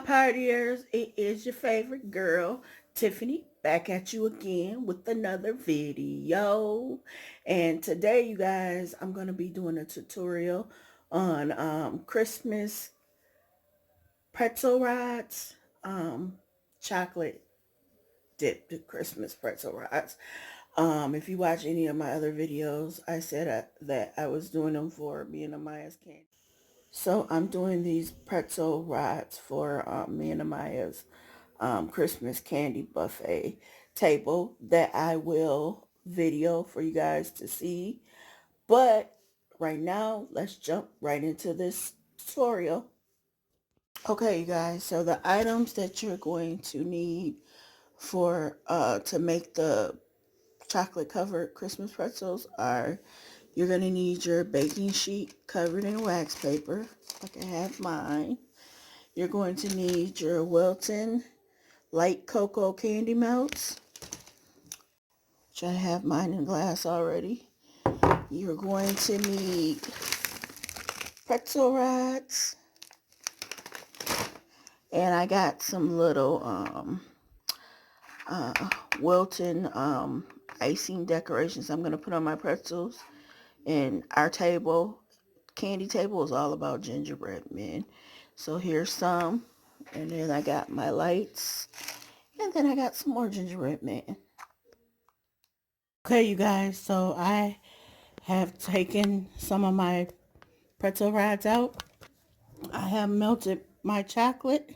partiers, it is your favorite girl, Tiffany, back at you again with another video. And today, you guys, I'm going to be doing a tutorial on Christmas pretzel rods, chocolate dipped Christmas pretzel rods. If you watch any of my other videos, I said that I was doing them for me and Amaya's candy. So I'm doing these pretzel rods for me and Amaya's Christmas candy buffet table that I will video for you guys to see. But right now, let's jump right into this tutorial. Okay, you guys, so the items that you're going to need for to make the chocolate covered Christmas pretzels are: you're going to need your baking sheet covered in wax paper, like I have mine. You're going to need your Wilton light cocoa candy melts, which I have mine in glass already. You're going to need pretzel rods, and I got some little Wilton icing decorations I'm going to put on my pretzels. And our candy table is all about gingerbread men. So here's some, and then I got my lights, and then I got some more gingerbread men. Okay, you guys, so I have taken some of my pretzel rods out. I have melted my chocolate,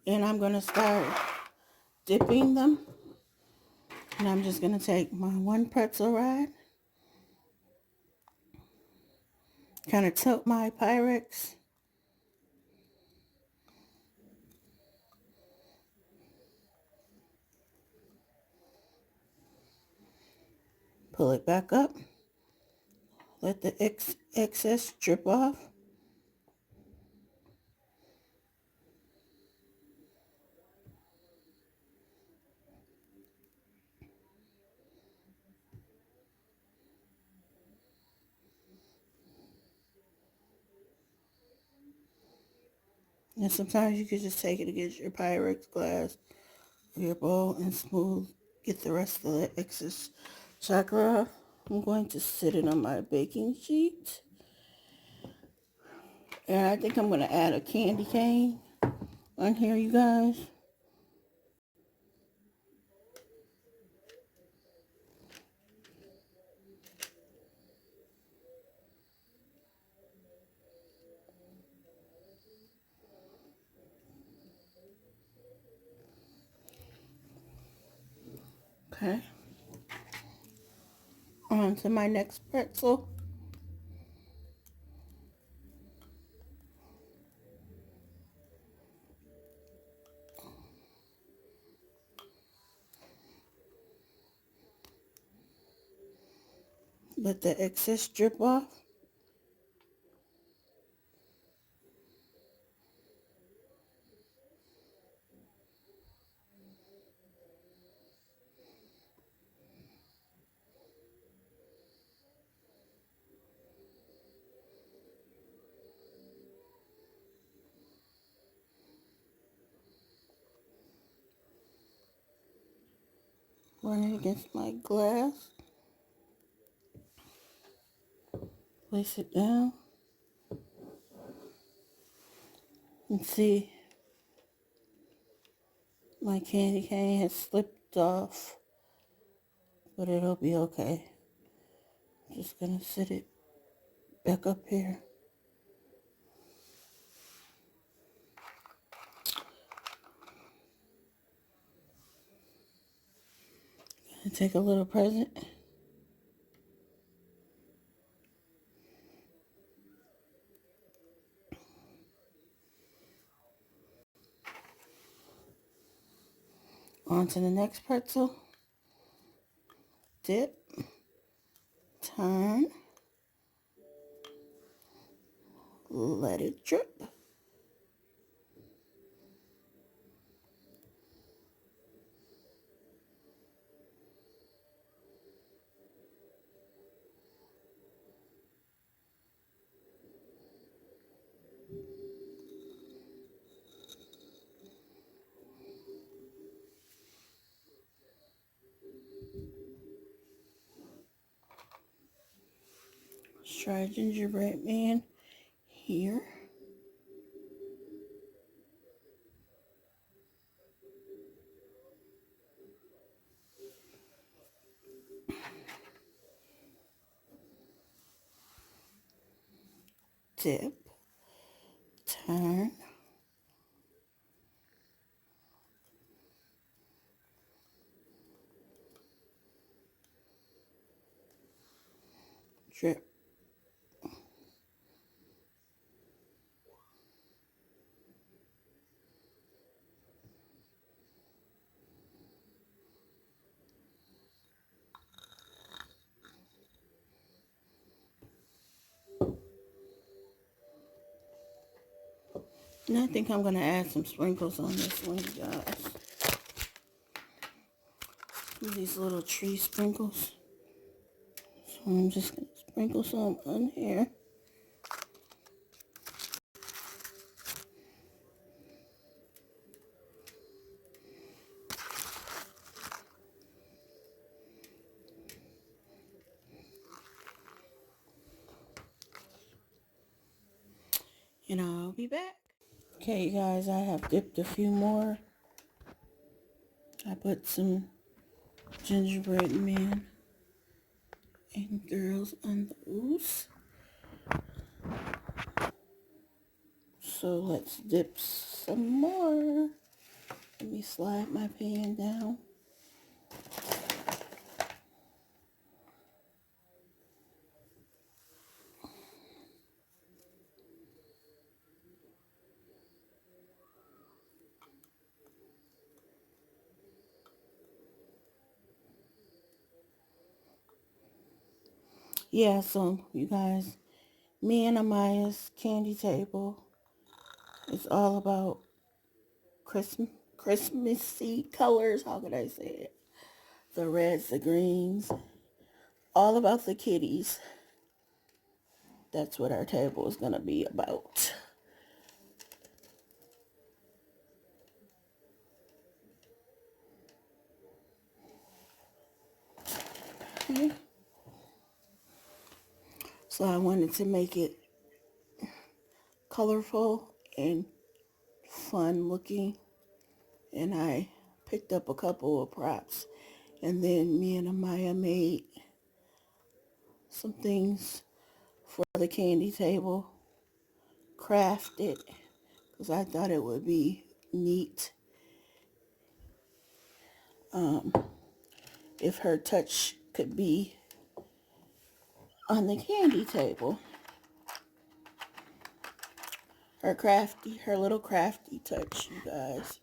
and I'm going to start dipping them. And I'm just going to take my one pretzel rod, kind of tilt my Pyrex, pull it back up, let the excess drip off. And sometimes you could just take it against your Pyrex glass or your bowl and get the rest of the excess chocolate off. I'm going to sit it on my baking sheet. And I think I'm going to add a candy cane on here, you guys. Okay. On to my next pretzel. Let the excess drip off. Run it against my glass. Place it down. And see, my candy cane has slipped off, but it'll be okay. I'm just gonna sit it back up here. And take a little present. On to the next pretzel. Dip. Turn. Let it drip. try gingerbread man here. Dip, turn, drip. And I think I'm going to add some sprinkles on this one, guys. These little tree sprinkles. So I'm just going to sprinkle some on here. And I'll be back. Okay, you guys, I have dipped a few more. I put some gingerbread men and girls on those. So let's dip some more. Let me slide my pan down. Yeah, so you guys, me and Amaya's candy table is all about Christmassy colors. How could I say it? The reds, the greens, all about the kitties. That's what our table is going to be about. Okay. So I wanted to make it colorful and fun looking. And I picked up a couple of props. And then me and Amaya made some things for the candy table. Crafted. Because I thought it would be neat. If her touch could be on the candy table. Her little crafty touch, you guys.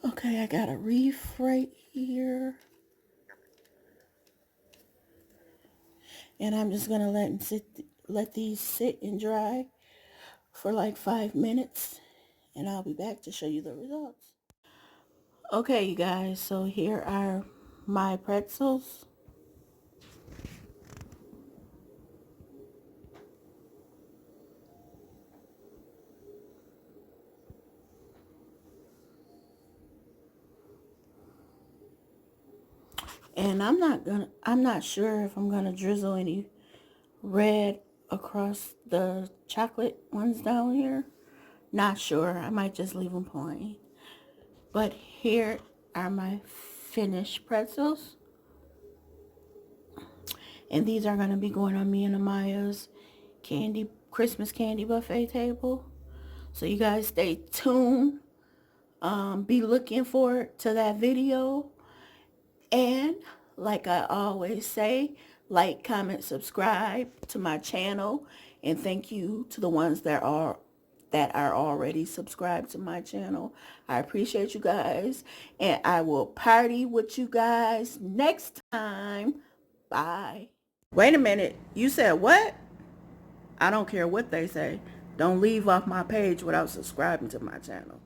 Okay, I got a reef right here. And I'm just gonna let these sit and dry for like 5 minutes. And I'll be back to show you the results. Okay, you guys, so here are my pretzels. And I'm not sure if I'm gonna drizzle any red across the chocolate ones down here. Not sure. I might just leave them plain. But here are my finished pretzels. And these are going to be going on me and Amaya's Christmas candy buffet table. So you guys stay tuned. Be looking forward to that video. And like I always say, like, comment, subscribe to my channel. And thank you to the ones that are already subscribed to my channel. I appreciate you guys. And I will party with you guys next time. Bye. Wait a minute. You said what? I don't care what they say. Don't leave off my page without subscribing to my channel.